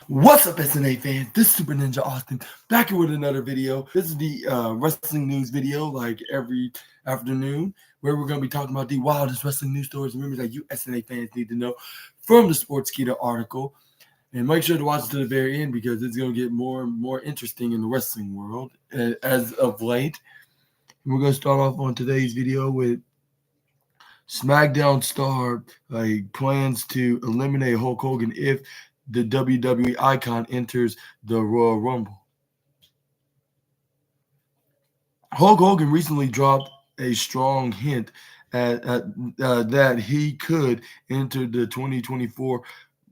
What's up, SNA fans? This is Super Ninja Austin back here with another video. This is the wrestling news video, like every afternoon, where we're going to be talking about the wildest wrestling news stories and rumors that you SNA fans need to know from the Sportskeeda article. And make sure to watch it to the very end because it's going to get more and more interesting in the wrestling world as of late. And we're going to start off on today's video with SmackDown star plans to eliminate Hulk Hogan if the WWE icon enters the Royal Rumble. Hulk Hogan recently dropped a strong hint that he could enter the 2024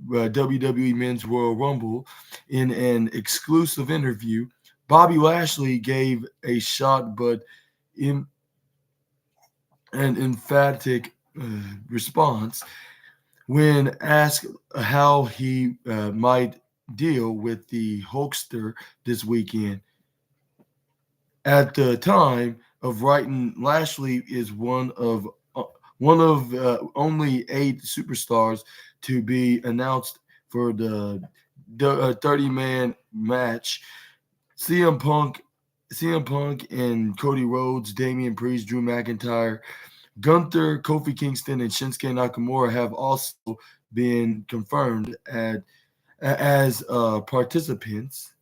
WWE Men's Royal Rumble. In an exclusive interview, Bobby Lashley gave a shot but an emphatic response when asked how he might deal with the Hulkster this weekend. At the time of writing, Lashley is one of only 8 superstars to be announced for the 30-man match. CM Punk and Cody Rhodes, Damian Priest, Drew McIntyre, Gunther, Kofi Kingston, and Shinsuke Nakamura have also been confirmed as participants.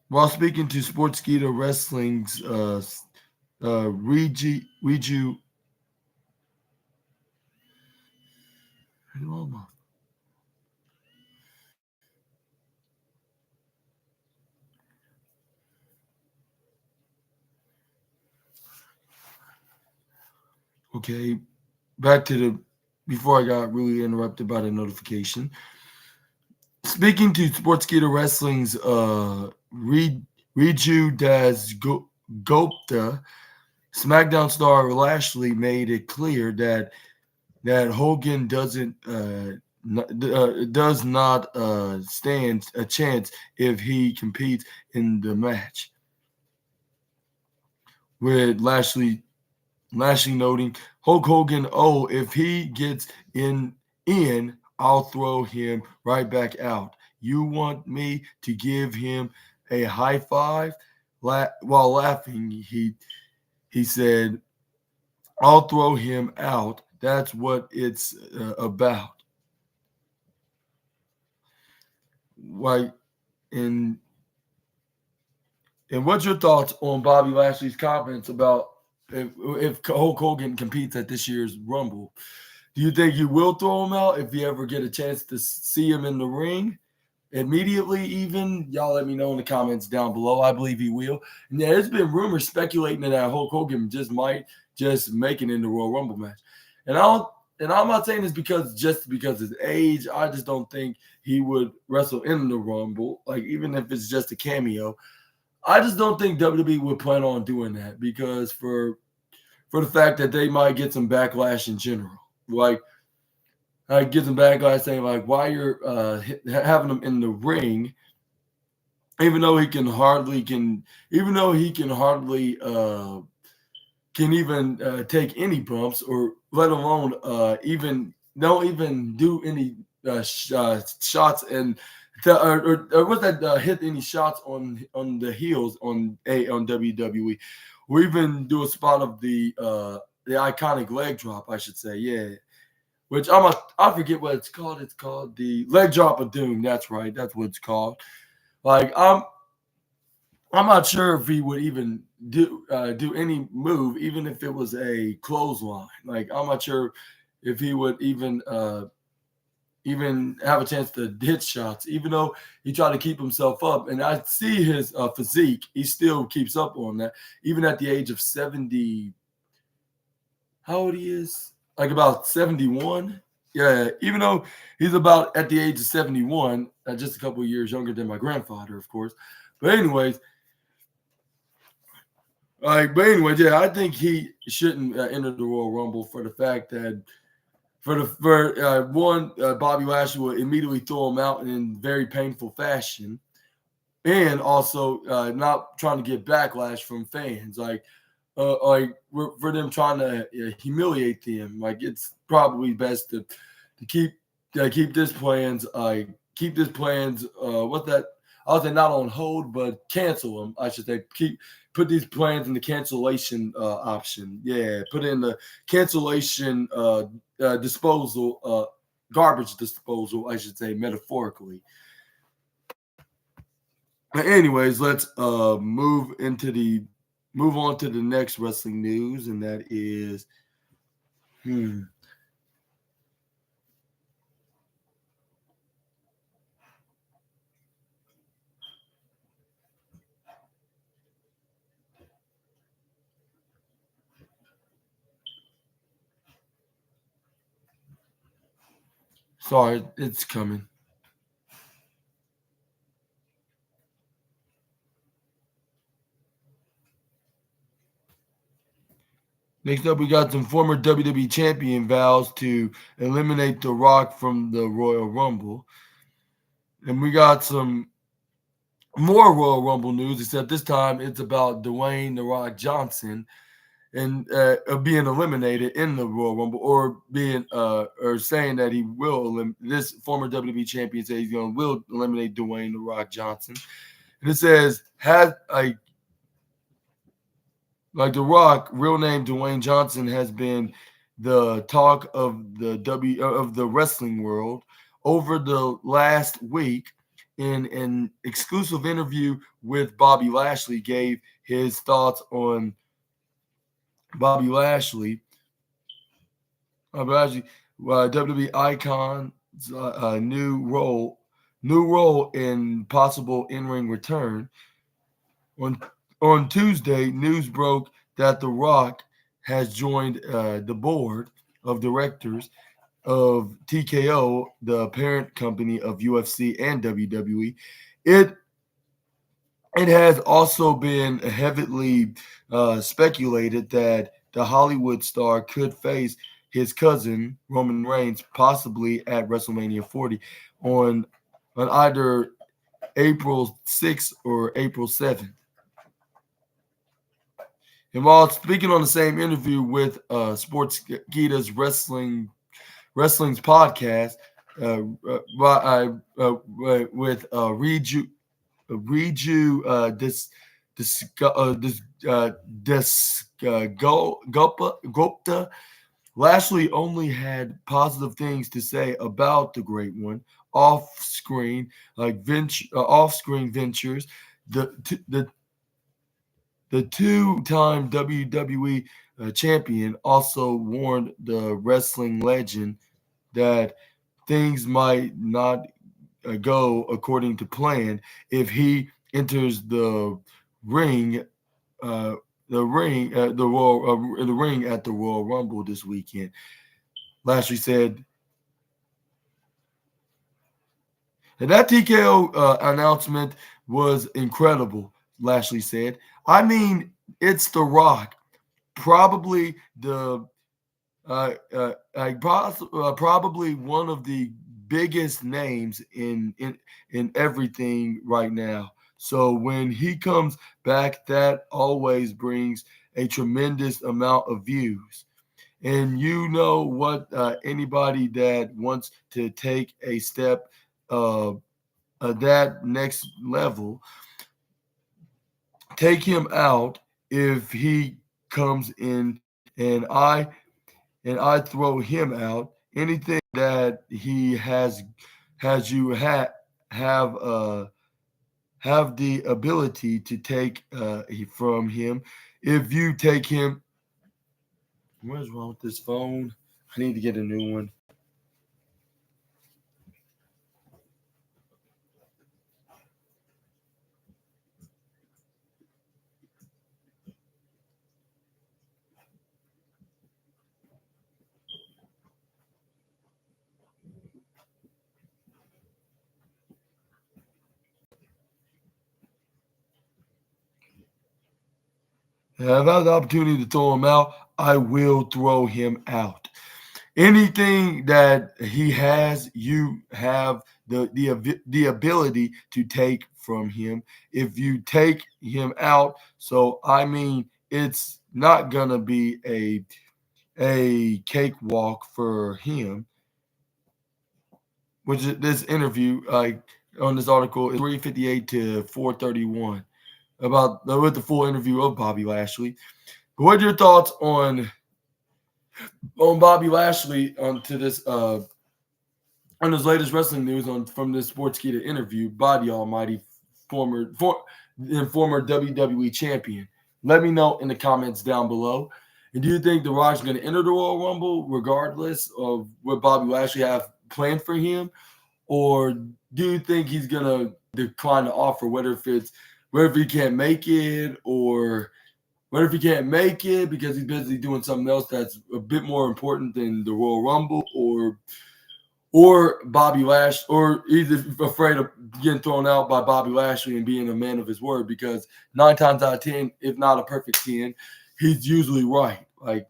While speaking to Sportskeeda Wrestling's Reju, okay, back to the before I got really interrupted by the notification. Speaking to Sportskeeda Wrestling's Riju Das Gupta, SmackDown star Lashley made it clear that Hogan does not stand a chance if he competes in the match. With Lashley noting, Hulk Hogan, oh, if he gets in, I'll throw him right back out. You want me to give him a high five? While laughing, he said, I'll throw him out. That's what it's about. Like, and what's your thoughts on Bobby Lashley's comments about if Hulk Hogan competes at this year's Rumble? Do you think you will throw him out if you ever get a chance to see him in the ring immediately? Even y'all let me know in the comments down below. I believe he will. And yeah, there's been rumors speculating that Hulk Hogan might make it in the Royal Rumble match. And I'm not saying this because his age. I just don't think he would wrestle in the Rumble. Like, even if it's just a cameo, I just don't think WWE would plan on doing that because for the fact that they might get some backlash in general. Like, get some backlash saying like why you're having him in the ring, even though he can hardly can even take any bumps, or let alone even do any shots and or what's that hit any shots on the heels on WWE, or even do a spot of the iconic leg drop, I should say, yeah. Which I forget what it's called. It's called the leg drop of doom. That's right. That's what it's called. Like, I'm not sure if he would even do any move, even if it was a clothesline. Like, I'm not sure if he would even have a chance to hit shots, even though he tried to keep himself up. And I see his physique; he still keeps up on that, even at the age of 70. How old he is? Like about 71. Yeah, even though he's about at the age of 71, just a couple of years younger than my grandfather, of course. But anyways, yeah, I think he shouldn't enter the Royal Rumble for the fact that Bobby Lashley will immediately throw him out in very painful fashion, and also not trying to get backlash from fans. For them trying to humiliate them. Like, it's probably best to keep keep this plans. Keep this plans. What that? I would say not on hold, but cancel them. I should say put these plans in the cancellation option. Yeah, put in the cancellation disposal, garbage disposal. I should say metaphorically. Anyways, let's move on to the next wrestling news, and that is sorry, it's coming. Next up, we got some former WWE champion vows to eliminate The Rock from the Royal Rumble. And we got some more Royal Rumble news, except this time it's about Dwayne The Rock Johnson and being eliminated in the Royal Rumble, or being or saying that he will this former WWE champion says will eliminate Dwayne The Rock Johnson. And it says has like The Rock, real name Dwayne Johnson, has been the talk of the wrestling world over the last week. In an exclusive interview with Bobby Lashley, gave his thoughts on Bobby Lashley, WWE icon's new role in possible in-ring return. On Tuesday, news broke that The Rock has joined the board of directors of TKO, the parent company of UFC and WWE. It has also been heavily speculated that the Hollywood star could face his cousin Roman Reigns, possibly at WrestleMania 40 on either April 6th or April 7th. And while speaking on the same interview with Sportskeeda's Wrestling's podcast with Gupta, Lashley only had positive things to say about the Great One off-screen, off-screen ventures. The two-time WWE champion also warned the wrestling legend that things might not go according to plan if he enters the ring, the ring at the Royal Rumble this weekend. Lashley said, and that TKO announcement was incredible. Lashley said, "I mean, it's The Rock, probably probably one of the biggest names in everything right now. So when he comes back, that always brings a tremendous amount of views. And you know what? Anybody that wants to take a step that next level, take him out if he comes in, and I throw him out. Anything that he has you have the ability to take from him. If you take him, what's wrong with this phone? I need to get a new one. If I have the opportunity to throw him out, I will throw him out. Anything that he has, you have the ability to take from him. If you take him out, so I mean, it's not gonna be a cakewalk for him. which is this interview, on this article is 3:58 to 4:31 about with the full interview of Bobby Lashley. But what are your thoughts on Bobby Lashley onto this on his latest wrestling news on from this Sportskeeda interview by the Almighty former WWE champion? Let me know in the comments down below. And do you think The Rock's going to enter the Royal Rumble regardless of what Bobby Lashley have planned for him, or do you think he's going to decline the offer, whether if he can't make it, or what if he can't make it because he's busy doing something else that's a bit more important than the Royal Rumble, or Bobby Lashley, or he's afraid of getting thrown out by Bobby Lashley and being a man of his word, because 9 times out of 10, if not a perfect 10, he's usually right. Like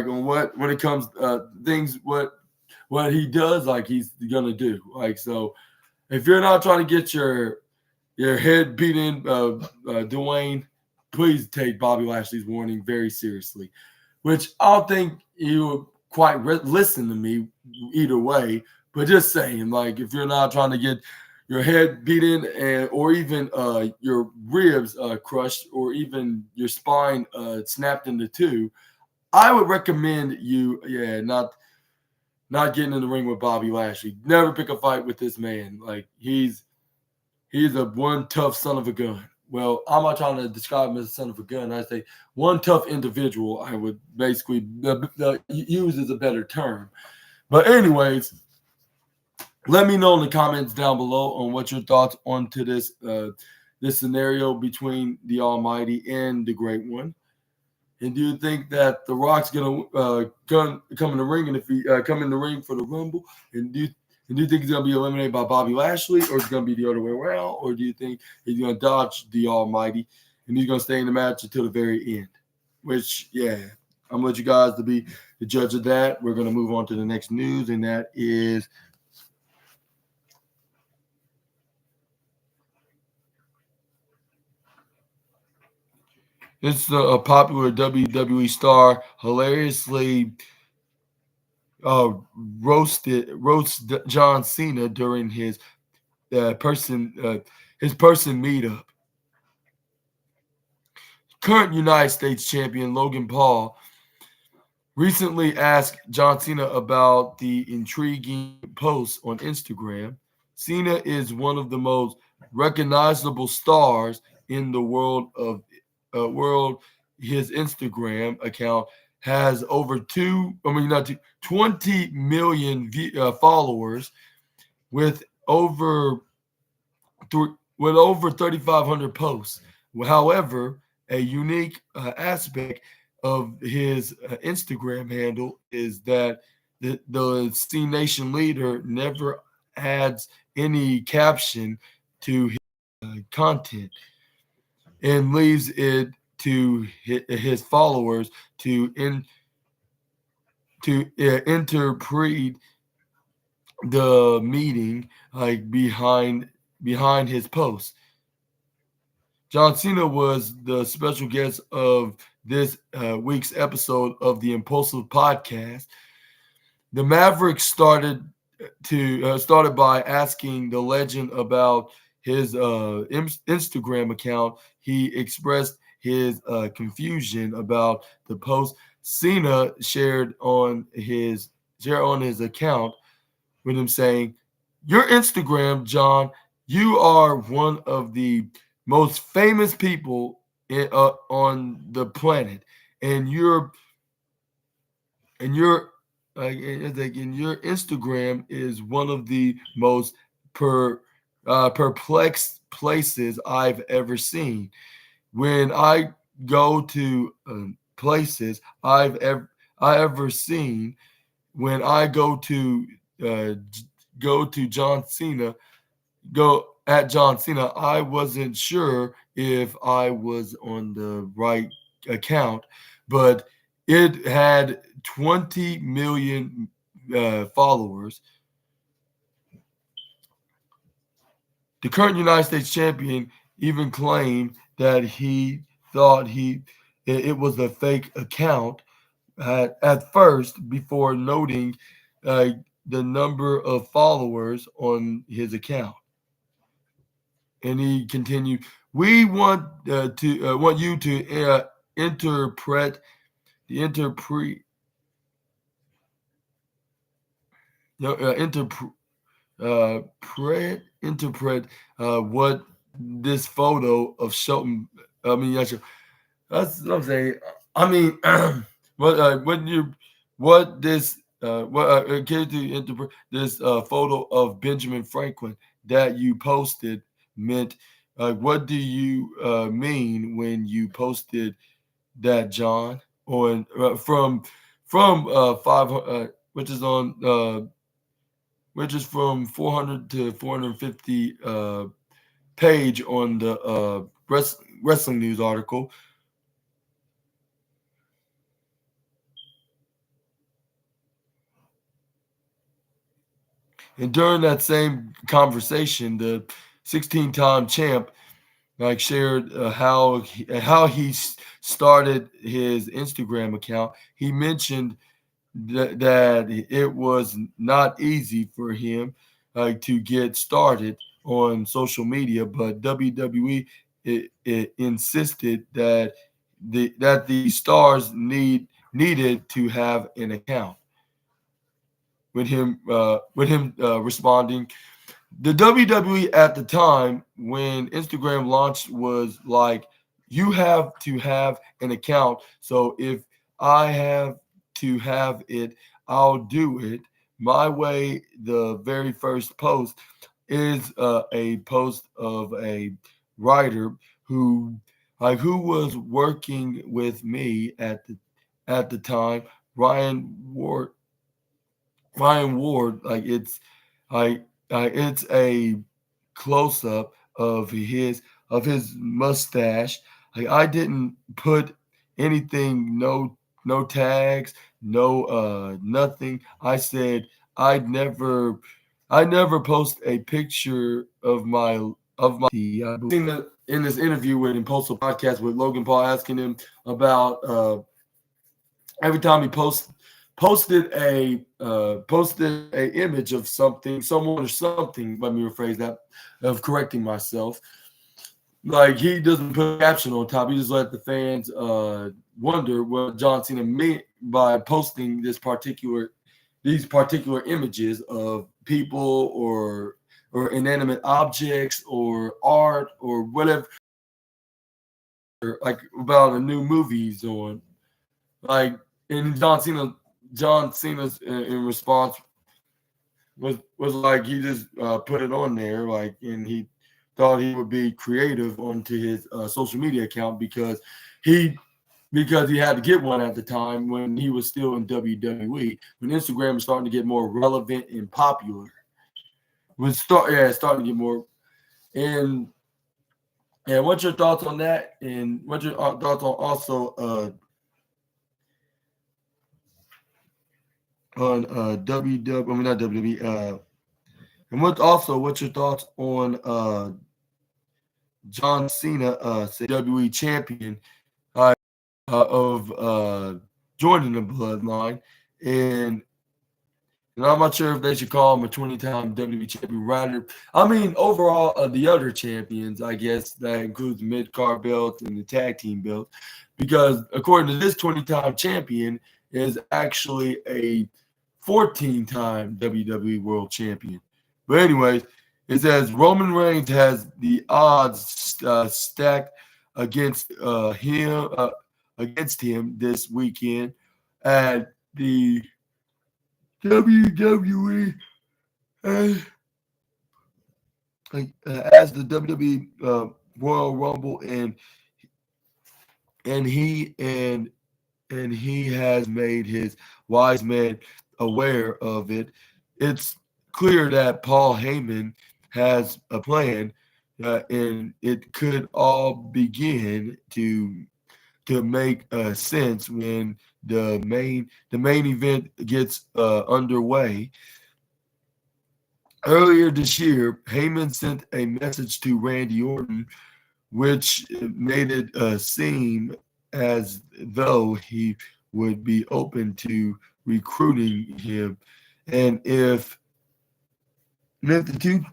on when it comes things what he does, like he's gonna do. Like, so if you're not trying to get your head beat in, Dwayne, please take Bobby Lashley's warning very seriously. Which I don't think you would quite listen to me either way. But just saying, like, if you're not trying to get your head beat in, or even your ribs crushed, or even your spine snapped into two, I would recommend you, not getting in the ring with Bobby Lashley. Never pick a fight with this man. Like, he's a one tough son of a gun. Well, I'm not trying to describe him as a son of a gun. I say one tough individual. I would basically use as a better term. But anyways, let me know in the comments down below on what your thoughts onto this scenario between the Almighty and the Great One. And do you think that The Rock's gonna come in the ring, and if he come in the ring for the Rumble, and do you think he's gonna be eliminated by Bobby Lashley, or it's gonna be the other way around, or do you think he's gonna dodge the Almighty and he's gonna stay in the match until the very end? Which, I'm gonna let you guys to be the judge of that. We're gonna move on to the next news, and that is it's a popular WWE star hilariously roast John Cena during his person meetup. Current United States champion Logan Paul recently asked John Cena about the intriguing posts on Instagram. Cena is one of the most recognizable stars in the world. His Instagram account has over 20 million followers with over 3,500 posts. However, a unique aspect of his Instagram handle is that the C Nation leader never adds any caption to his content and leaves it to his followers to interpret the meaning, like behind his post. John Cena was the special guest of this week's episode of the Impulsive Podcast. The Maverick started by asking the legend about his Instagram account. He expressed his confusion about the post Cena shared on his account, with him saying, "Your Instagram, John, you are one of the most famous people on the planet, and your Instagram is one of the most perplexed places I've ever seen. When I go to places I've ever seen, when I go to John Cena, I wasn't sure if I was on the right account, but it had 20 million followers." The current United States champion even claimed that he thought it was a fake account at first, before noting the number of followers on his account. And he continued, "We want you to interpret the interpret interpret interpret what this photo of Shelton. I mean, that's what I'm saying. I mean, can you interpret this photo of Benjamin Franklin that you posted meant? What do you mean when you posted that, John? On from 500, which is from 400 to 450 page on the wrestling news article. And during that same conversation, the 16-time champ shared how he started his Instagram account. He mentioned that it was not easy for him to get started on social media, but WWE it insisted that the stars needed to have an account. With him responding, the WWE at the time when Instagram launched was like, you have to have an account. So if I have to have it, I'll do it my way. The very first post is a post of a writer who was working with me at the time, Ryan Ward. Ryan Ward, like it's a close up of his mustache. Like I didn't put anything, no tags, no nothing. I said I never post a picture of my I've seen that in this interview with Impulsive Podcast with Logan Paul asking him about every time he posted a image of someone or something. Let me rephrase that, of correcting myself. Like he doesn't put a caption on top. He just let the fans wonder what John Cena meant by posting these particular images of people or inanimate objects or art or whatever, like about a new movie he's on. Like and John Cena's in response was like he just put it on there, like, and he thought he would be creative onto his social media account he because he had to get one at the time when he was still in WWE, when Instagram was starting to get more relevant and popular. Starting to get more. And what's your thoughts on that? And what's your thoughts on also on WW? I mean not WWE. And what's your thoughts on John Cena, WWE champion of joining the bloodline, and I'm not sure if they should call him a 20-time WWE champion rider. I mean, overall, the other champions, I guess that includes the mid-card belt and the tag team belt, because according to this 20-time champion is actually a 14-time WWE World Champion. But anyways, it says Roman Reigns has the odds stacked against him this weekend at the WWE as the WWE Royal Rumble, and he has made his wise man aware of it. It's clear that Paul Heyman has a plan, and it could all begin to make sense when the main event gets underway. Earlier this year, Heyman sent a message to Randy Orton, which made it seem as though he would be open to recruiting him And if the two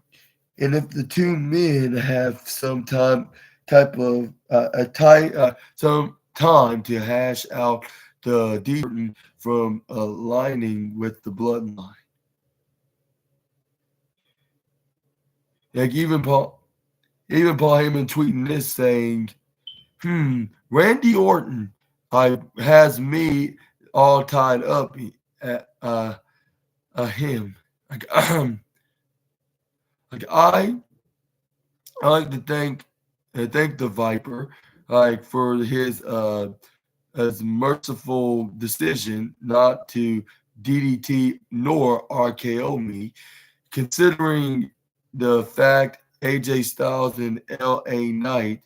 if the two men have some type of a tight some time to hash out the deep from aligning with the bloodline. Like even Paul Heyman tweeting this saying, Randy Orton has me all tied up at him. Like, like I like to thank the Viper like for his as merciful decision not to DDT nor RKO me, considering the fact AJ Styles and LA Knight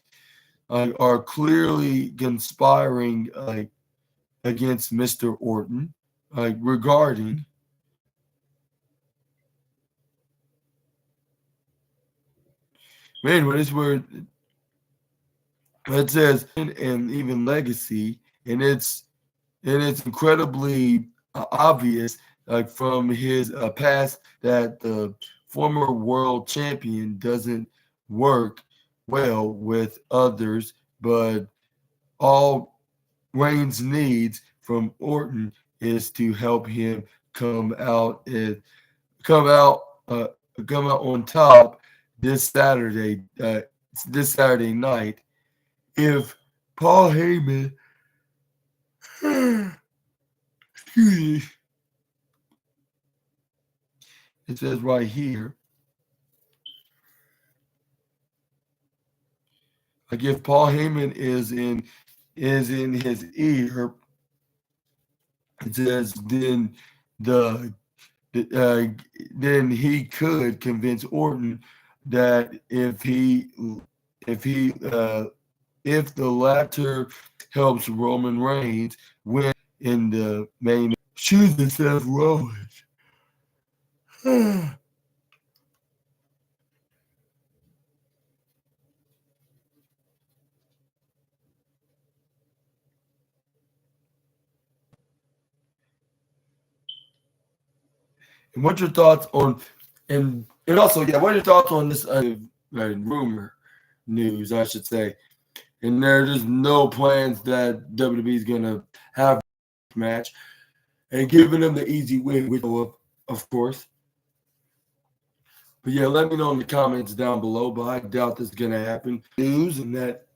are clearly conspiring against Mr. Orton regarding man, what is where it says and even legacy, and it's incredibly obvious from his past that the former world champion doesn't work well with others, but all Reigns needs from Orton is to help him come out and come out uh, come out on top this Saturday night. If Paul Heyman excuse me, it says right here, like if Paul Heyman is in his ear, it says the uh, then he could convince Orton that if he if the latter helps Roman Reigns win in the main, choose Seth Rollins. And what's your thoughts on and also what are your thoughts on this rumor news, I should say? And there's no plans that WWE is gonna have a match and giving them the easy win, which of course. But yeah, let me know in the comments down below. But I doubt this is gonna happen. News and that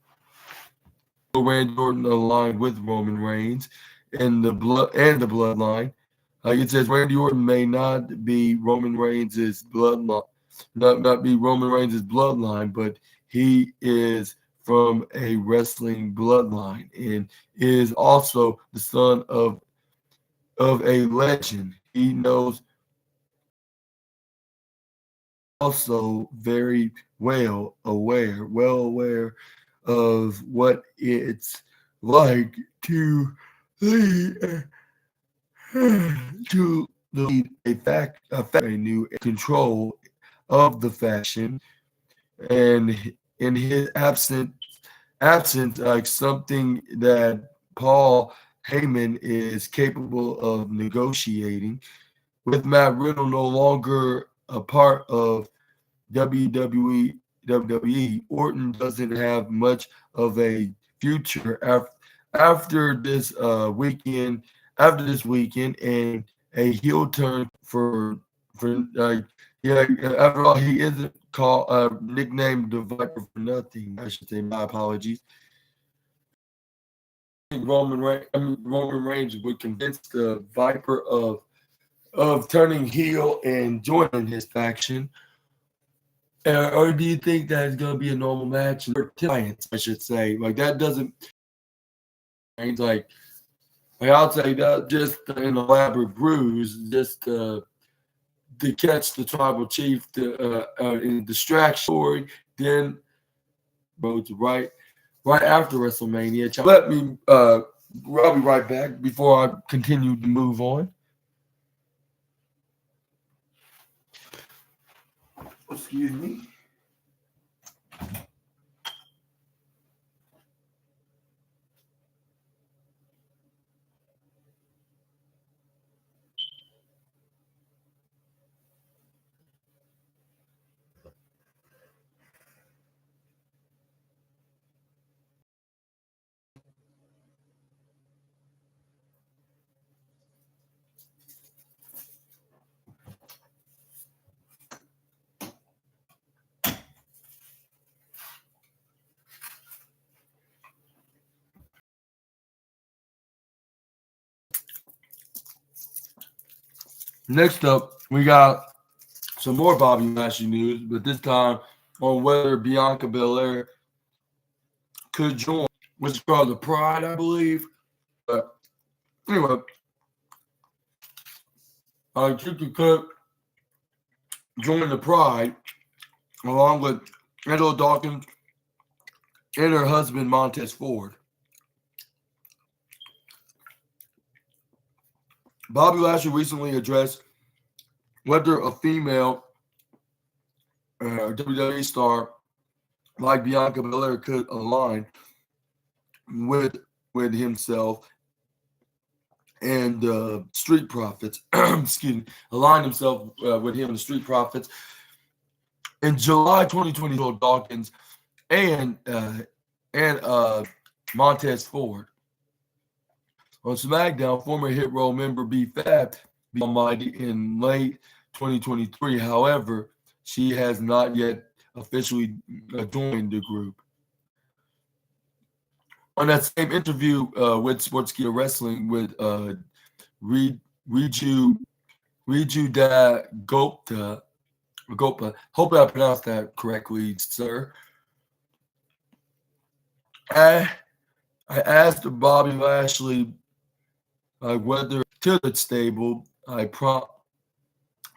Randy Orton aligned with Roman Reigns and the bloodline. Like it says, Randy Orton may not be Roman Reigns' bloodline, not be Roman Reigns' bloodline, but he is from a wrestling bloodline and is also the son of a legend. He knows also very well aware of what it's like to lead to lead a new control of the faction, and in his absence, like something that Paul Heyman is capable of negotiating with Matt Riddle no longer a part of WWE. Orton doesn't have much of a future after this weekend. After this weekend, and a heel turn for yeah. After all, he isn't called nicknamed the Viper for nothing. I should say. My apologies. Roman Reigns would convince the Viper of turning heel and joining his faction. Or do you think that it's going to be a normal match? Giants, I should say. Like, that doesn't. Like I'll say that just an elaborate bruise, just to catch the tribal chief in distraction story. Then roads right after WrestleMania. Let me. I'll be right back before I continue to move on. Excuse me. Next up, we got some more Bobby Lashley news, but this time on whether Bianca Belair could join, which is called the Pride, I believe. But anyway, she could join the Pride along with Angelo Dawkins and her husband Montez Ford. Bobby Lashley recently addressed whether a female WWE star like Bianca Belair could align with himself and Street Profits. Excuse me, align himself with him and the Street Profits. In July 2020, Dawkins and Montez Ford. On SmackDown, former Hit Row member B Fab beat Almighty in late 2023. However, she has not yet officially joined the group. On that same interview with Sportskeeda Wrestling with Riju Da Gopta, hope I pronounced that correctly, sir. I asked Bobby Lashley whether to the stable,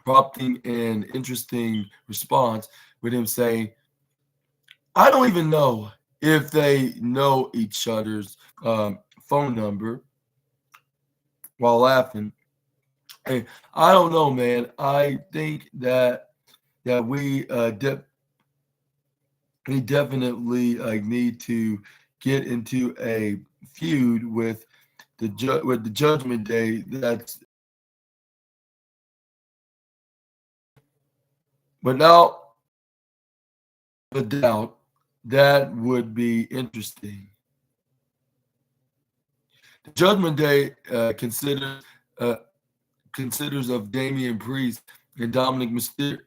prompting an interesting response with him saying, "I don't even know if they know each other's phone number," while laughing. Hey, I don't know, man. I think that we definitely need to get into a feud with the Judgment Day. That's without a doubt that would be interesting. The Judgment Day considers of Damian Priest and Dominic Mysterio.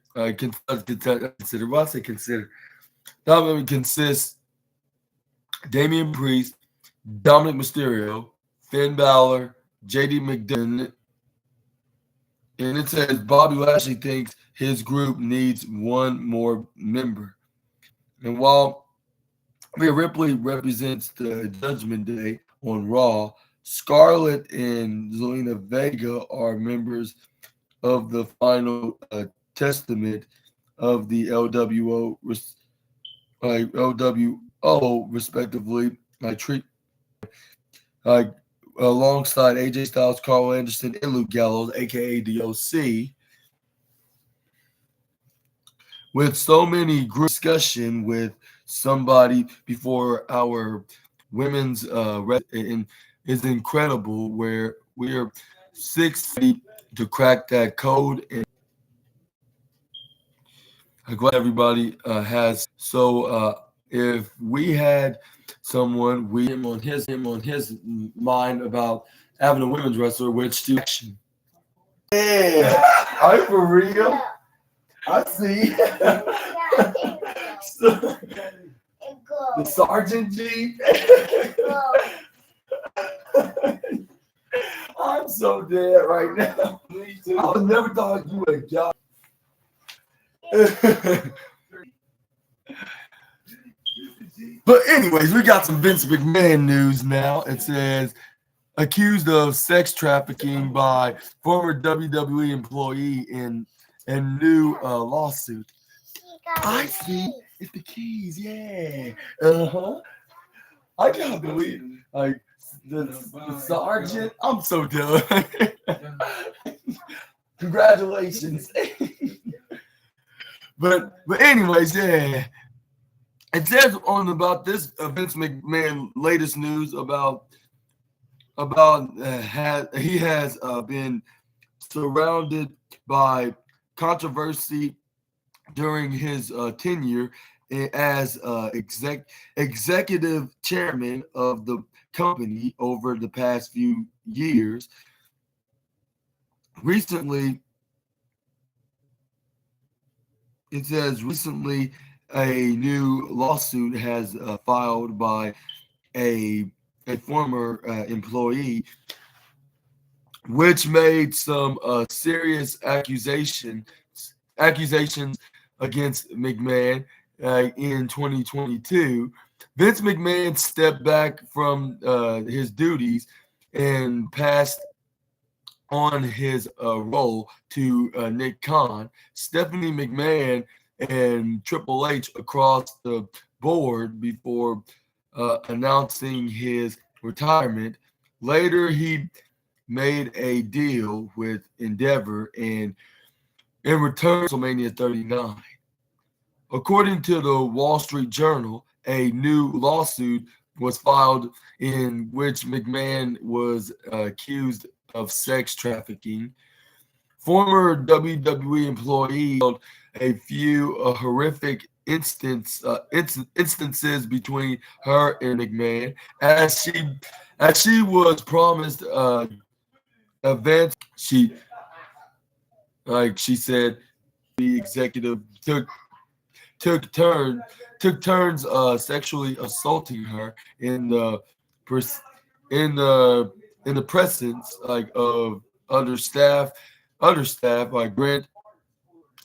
Dominic consists Damian Priest, Dominic Mysterio, Finn Balor, JD McDonagh, and it says Bobby Lashley thinks his group needs one more member. And while Rhea Ripley represents the Judgment Day on Raw, Scarlett and Zelina Vega are members of the final testament of the LWO, respectively, alongside AJ Styles, Carl Anderson, and Luke Gallows, aka DOC. With so many group discussion with somebody before our women's is incredible, where we are 6 feet to crack that code, and I'm glad everybody has. So if we had someone him on his mind about having a women's wrestler, which to action. Yeah, I'm for real. I see. So, the Sergeant G. I'm so dead right now. I would never thought you would have got. But anyways, we got some Vince McMahon news now. It says accused of sex trafficking by former WWE employee in a new lawsuit. I see. It's the keys. Yeah. I can't believe the sergeant. I'm so done. Congratulations. but anyways, yeah. It says about this Vince McMahon latest news about he has been surrounded by controversy during his tenure as executive chairman of the company over the past few years. Recently, it says a new lawsuit has filed by a former employee which made some serious accusations against McMahon in 2022. Vince McMahon stepped back from his duties and passed on his role to Nick Khan. Stephanie McMahon and Triple H across the board before announcing his retirement. Later, he made a deal with Endeavor and in return WrestleMania 39. According to the Wall Street Journal, a new lawsuit was filed in which McMahon was accused of sex trafficking. Former WWE employee held a few horrific instances between her and McMahon, as she was promised events. She said the executive took turn took turns sexually assaulting her in the pres- in the presence of other staff. Grant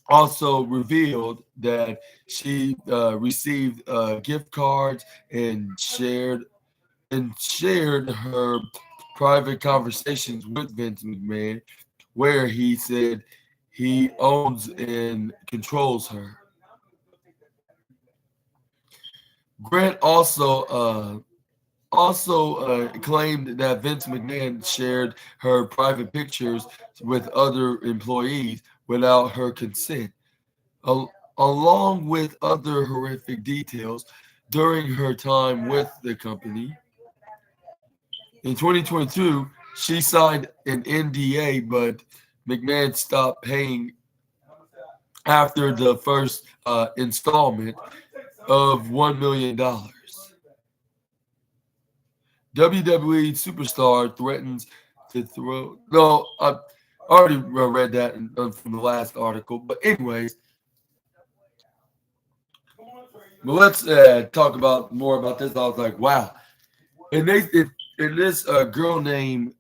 also revealed that she received gift cards and shared her private conversations with Vince McMahon, where he said he owns and controls her. Grant also claimed that Vince McMahon shared her private pictures with other employees without her consent, along with other horrific details during her time with the company. In 2022, she signed an NDA, but McMahon stopped paying after the first installment of $1 million. WWE superstar threatens to throw. No, I already read that from the last article. But anyways, but let's talk about more about this. I was like, wow. And this girl named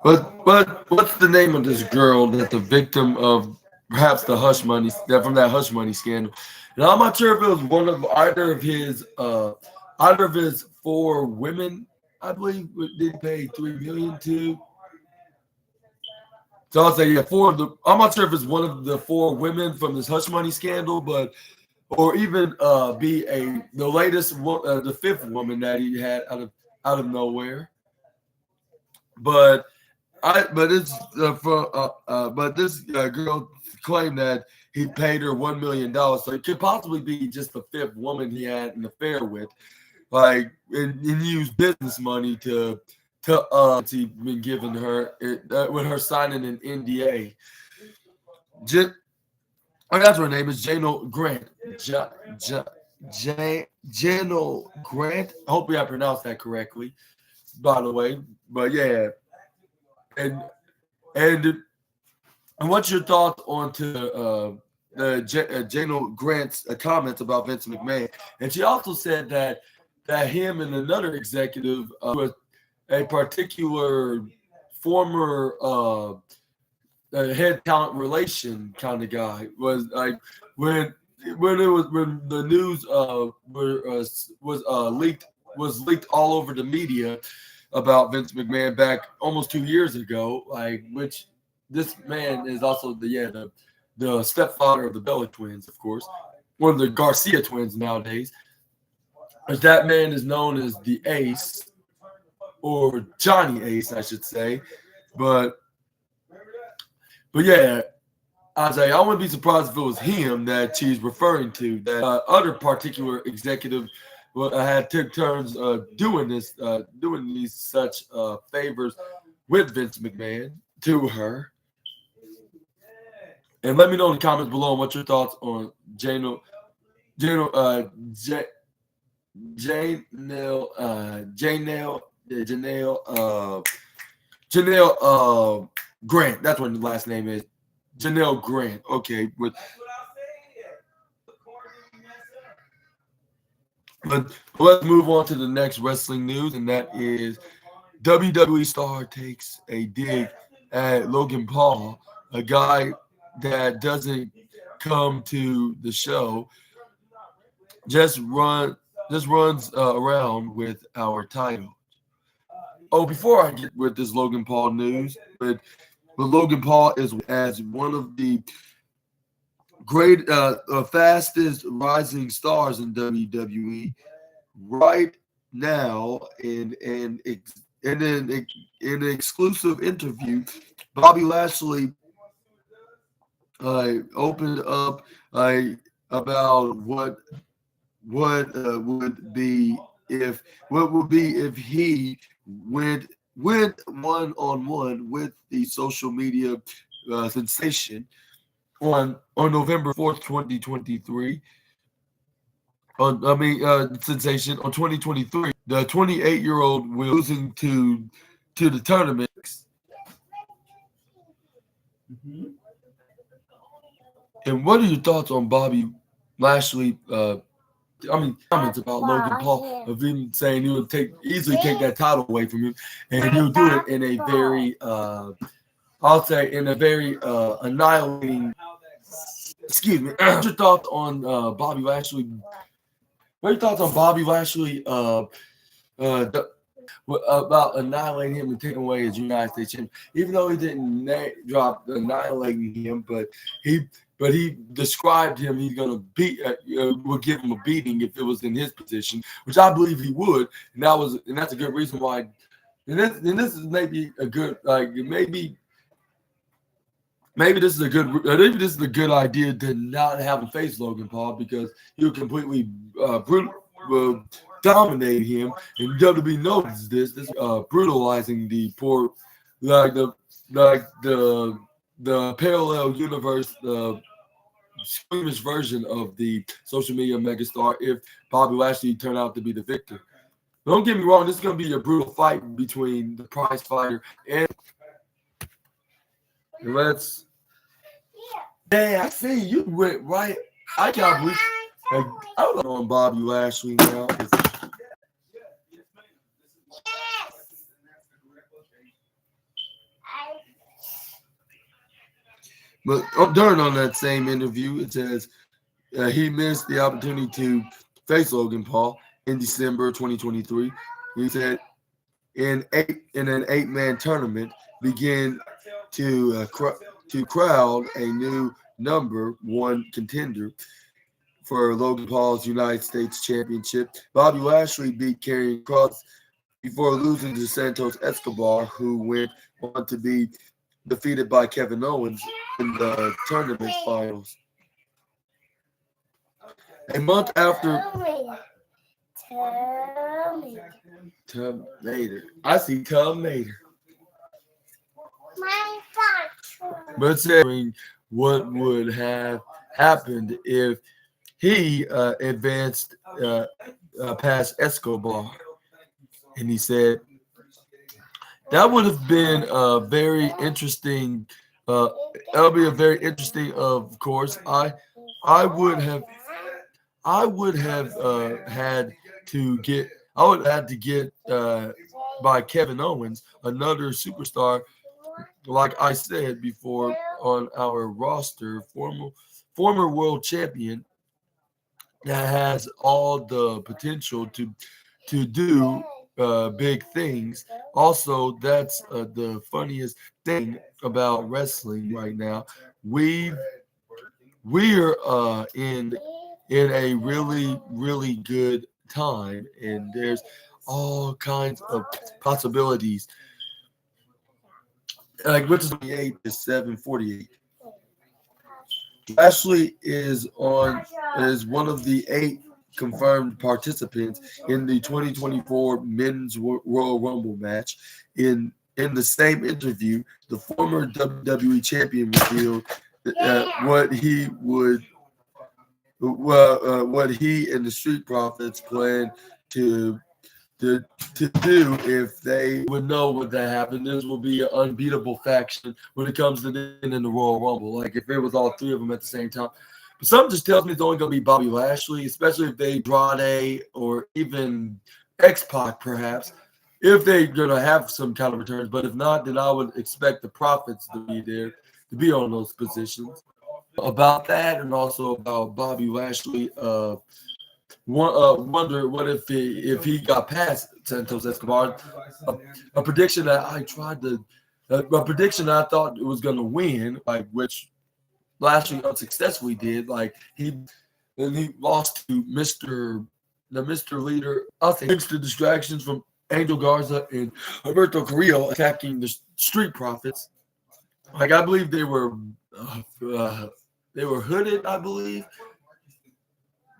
but what's the name of this girl that the victim of perhaps the hush money that from that hush money scandal? And I'm not sure if it was one of either of his four women. I believe did pay 3 million to. So I'll say yeah, four of the. I'm not sure if it's one of the four women from this hush money scandal, but or even be the latest the fifth woman that he had out of nowhere. But but this girl claimed that he paid her $1 million, so it could possibly be just the fifth woman he had an affair with, and used business money he been giving her with her signing an NDA. That's her name is Jano Grant. Jano Grant. Hopefully I pronounced that correctly, by the way. But yeah, and and and what's your thoughts on to Jano Grant's comments about Vince McMahon? And she also said that him and another executive was a particular former head talent relation kind of guy was like when when the news was leaked all over the media about Vince McMahon back almost 2 years ago, which this man is also the stepfather of the Bella twins, of course, one of the Garcia twins nowadays. As that man is known as the Ace, or Johnny Ace, I should say. But yeah, Isaiah, I wouldn't be surprised if it was him that she's referring to. That other particular executive had took turns doing these such favors with Vince McMahon to her. And let me know in the comments below what your thoughts on Jano, Janelle Grant. That's what the last name is. Janelle Grant. Okay, but let's move on to the next wrestling news, and that is WWE star takes a dig at Logan Paul, a guy that doesn't come to the show, just runs around with our title. Oh, before I get with this Logan Paul news, but Logan Paul is as one of the fastest rising stars in WWE right now. In an exclusive interview, Bobby Lashley opened up about what would be if he went one on one with the social media sensation on November 4th, 2023. Sensation on 2023. The 28-year-old will losing to the tournament. Mm-hmm. And what are your thoughts on Bobby Lashley? Comments about Logan Paul of him saying he would easily take that title away from him, and he'll do it in a very, I'll say, in a very annihilating. Excuse me. What's your thoughts on Bobby Lashley? What are your thoughts on Bobby Lashley? About annihilating him and taking away his United States champion, even though he didn't drop annihilating him, but he described him. He's gonna would give him a beating if it was in his position, which I believe he would, and that's a good reason why. And this is maybe a good maybe this is a good idea to not have him face Logan Paul, because he would completely dominate him, and WWE knows this brutalizing the poor, the parallel universe, the squeamish version of the social media megastar if Bobby Lashley turned out to be the victor. Don't get me wrong, this is going to be a brutal fight between the prize fighter and let's. Hey, I see you went right. I can't believe. I was on Bobby Lashley now. But during on that same interview, it says he missed the opportunity to face Logan Paul in December 2023. He said in an 8-man tournament began to crowd a new number one contender for Logan Paul's United States Championship. Bobby Lashley beat Karrion Kross before losing to Santos Escobar, who went on to be defeated by Kevin Owens in the tournament finals. A month after Terminator. I see Terminator. But saying what would have happened if he advanced past Escobar. And he said, that would have been a very interesting. That'll be a very interesting. Of course, I would have had to get. I would have had to get by Kevin Owens, another superstar, like I said before, on our roster, former world champion that has all the potential to do big things. Also, that's the funniest thing about wrestling right now. We're in a really good time, and there's all kinds of possibilities. Like which is 28 is 748. Lashley is one of the 8 confirmed participants in the 2024 Men's Royal Rumble match. In the same interview, the former WWE champion revealed what he and the Street Profits plan to to do if they would know what that happened. This will be an unbeatable faction when it comes to in the Royal Rumble. Like if it was all three of them at the same time. But something just tells me it's only going to be Bobby Lashley, especially if they Andrade or even X-Pac perhaps, if they're going to have some kind of returns. But if not, then I would expect the Profits to be there, to be on those positions. About that and also about Bobby Lashley, wonder what if he got past Santos Escobar. A prediction that I tried to, a prediction I thought it was going to win, like which Lashley unsuccessfully did. Like he lost to Mr. Leader. I think thanks to distractions from Angel Garza and Alberto Carrillo attacking the Street Profits. Like I believe they were hooded. I believe.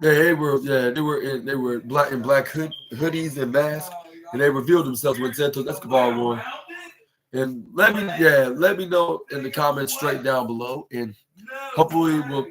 Yeah, they were black hoodies and masks, and they revealed themselves when Santos Escobar won. And let me know in the comments straight down below, and hopefully we'll.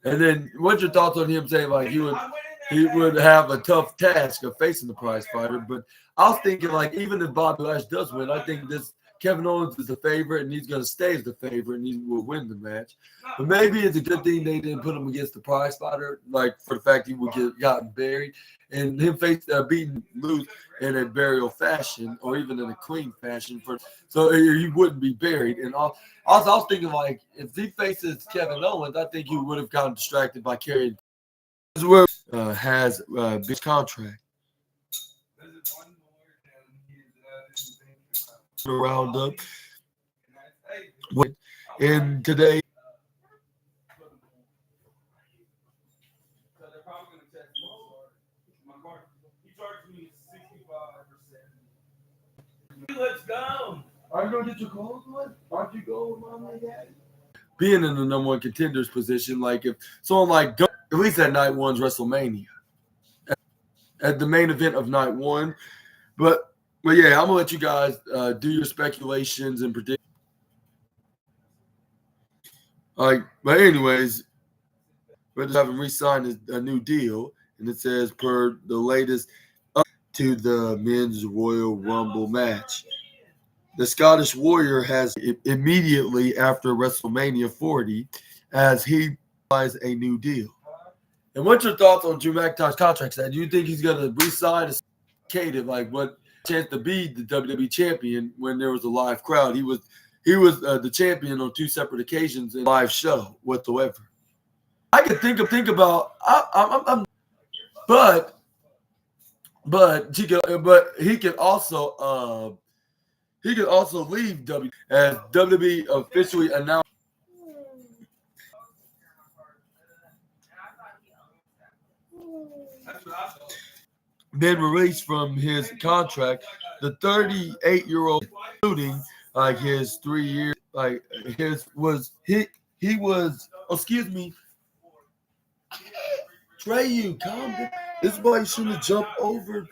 And then, what's your thoughts on him saying like he would have a tough task of facing the prize fighter? But I was thinking like even if Bobby Lash does win, I think this Kevin Owens is the favorite, and he's going to stay as the favorite, and he will win the match. But maybe it's a good thing they didn't put him against the prize fighter, like for the fact he would get gotten buried, and him beating lose in a burial fashion or even in a clean fashion, so he wouldn't be buried. And also, I was thinking like if he faces Kevin Owens, I think he would have gotten distracted by carrying. This is where has a big contract. Round up in today. Let's go. Are you gonna get your clothes on? Aren't you going, Mom and Daddy? Being in the number one contenders position, like if someone like at least at night one's WrestleMania, at the main event of night one, but yeah, I'm gonna let you guys do your speculations and predict. But anyways, we're just having re-signed a new deal, and it says per the latest up to the men's Royal Rumble match. The Scottish Warrior has immediately after WrestleMania 40 as he buys a new deal. And what's your thoughts on Drew McIntyre's contract? Do you think he's going to re-sign like what chance to be the WWE champion when there was a live crowd? He was the champion on two separate occasions in a live show whatsoever. I could think about but he could also leave WWE as WWE officially announced. Been released from his contract, the 38-year-old, including like his 3 years, like his was he was. Excuse me, Trey, you calm down. This boy shouldn't jump over.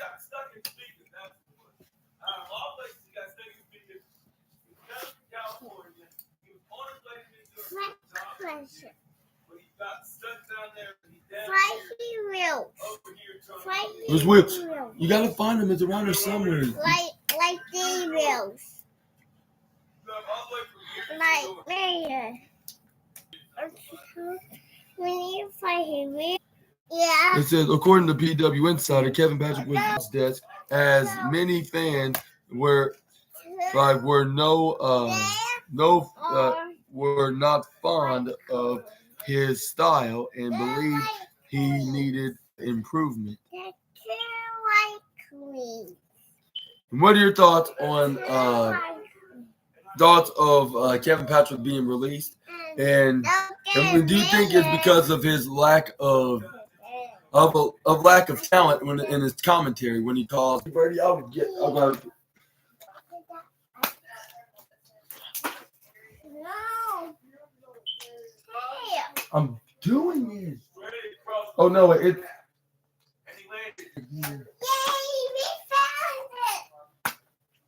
There's wheels. You gotta find them. It's around here somewhere. Like these wheels. Like there. We need to find him. Yeah. It says, according to PW Insider, Kevin Patrick was at his desk as many fans were not fond of his style and believed he needed improvement. And what are your thoughts on Kevin Patrick being released? And do you think it's because of his lack of talent in his commentary when he calls? I'm doing it. Oh no, it.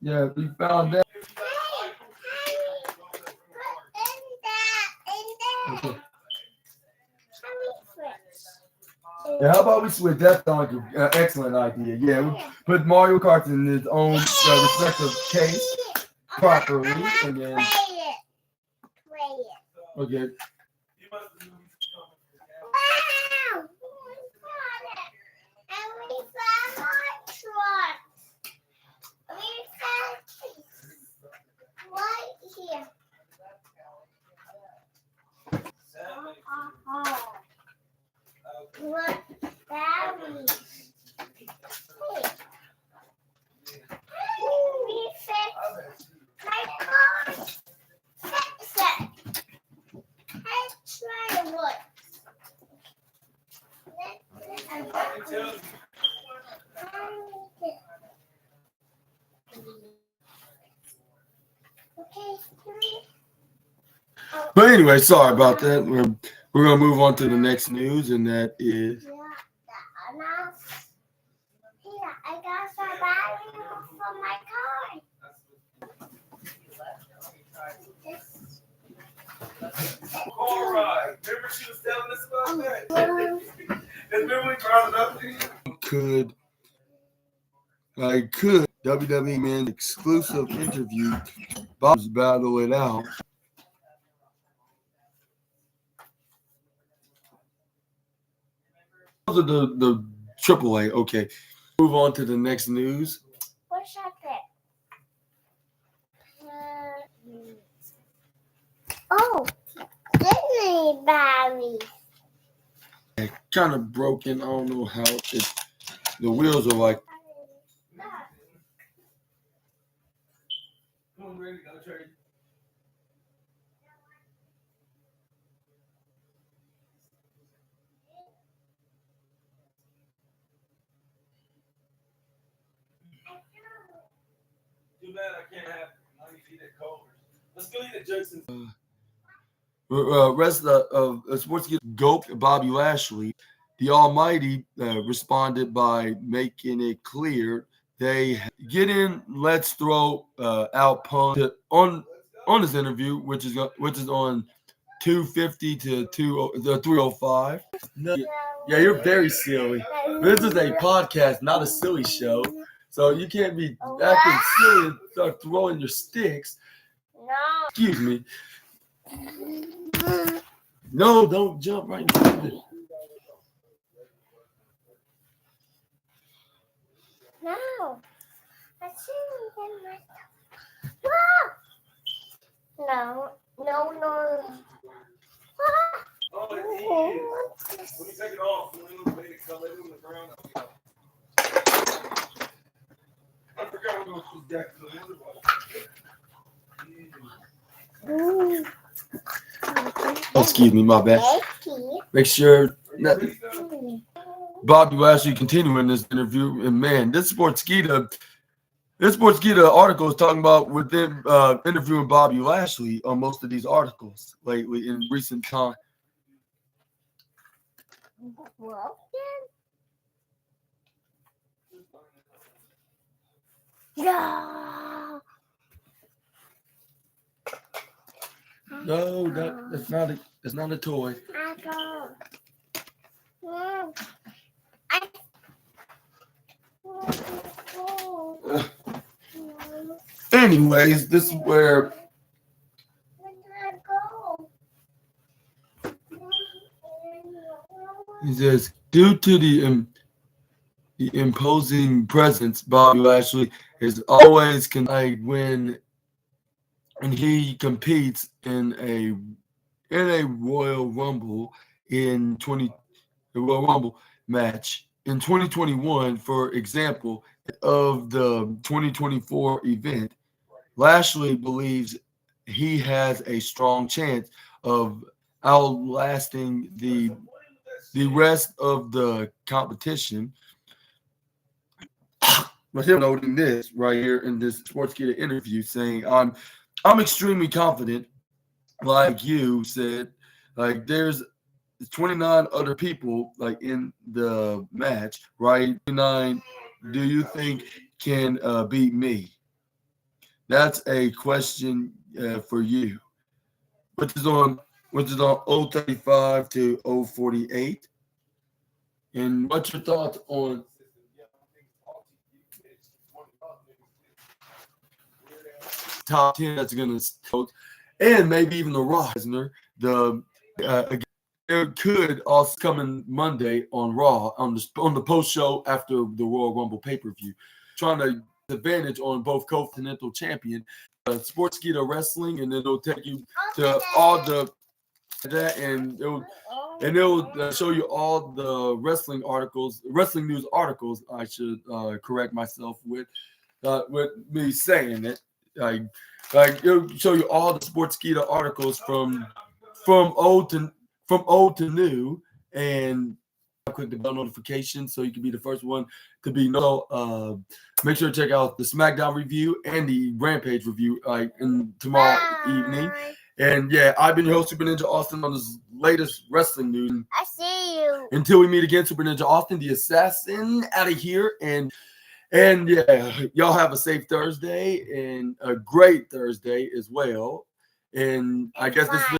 Yeah, we found that. Okay. Yeah, how about we switch? That sounds like an excellent idea. Yeah, we put Mario Kart in his own respective case properly, and then okay. Wow! We got it. And we found our truck. We found right here. What berries? We fixed my car. Fix it. Let's try wood. But anyway, sorry about that. We're gonna move on to the next news, and that is I got some battery for my car. All right. Remember she was telling us about that? Remember we brought it up to you? could WWE Men's exclusive interview Bob's battle it out. Those are the AAA. Okay. Move on to the next news. What's that? Oh, Disney battery. Kind of broken. I don't know how the wheels are like. Come on, ready to go, Trey. Too bad I can't have. I need to eat at Culver's. Let's go eat at Jackson's. Rest of Sportskeeda Goat Bobby Lashley, the Almighty responded by making it clear they get in. Let's throw out Punk on this interview, which is on 250 to 305. No, yeah, you're very silly. This is a podcast, not a silly show, so you can't be acting silly and start throwing your sticks. No. Excuse me. No, don't jump right in front of it. No. I shouldn't get my. No. No. Oh, it's easy. When you take it off, when you make it come in the ground. I forgot we're going to put that to the water. Oh, excuse me, my bad. Make sure Bobby Lashley continuing this interview, and man, this Sportskeeda article is talking about with them interviewing Bobby Lashley on most of these articles lately in recent time. Yeah. No, that's not a toy. Anyways, this is where he says, due to the imposing presence, Bobby Lashley is always connected when he competes in a Royal Rumble match in 2021, for example, of the 2024 event. Lashley believes he has a strong chance of outlasting the rest of the competition. But him noting this right here in this Sportskeeda interview, saying, I'm extremely confident, like you said, like there's 29 other people like in the match, right? 29, do you think can beat me? That's a question for you, which is on 035 to 048. And what's your thoughts on top 10 that's going to coach, and maybe even the Raw? The it could also come in Monday on Raw on the post show after the Royal Rumble pay-per-view, trying to advantage on both Continental Champion, Sportskeeda Wrestling, and it'll take you to all the that, and it'll show you all the wrestling news articles. I should correct myself with me saying it. Like it'll show you all the Sportskeeda articles from old to new, and click the bell notification so you can be the first one to be know. Make sure to check out the SmackDown review and the Rampage review tomorrow evening. And yeah, I've been your host, Super Ninja Austin, on this latest wrestling news. I see you. Until we meet again, Super Ninja Austin, the assassin, out of here. And yeah, y'all have a safe Thursday and a great Thursday as well. And I guess this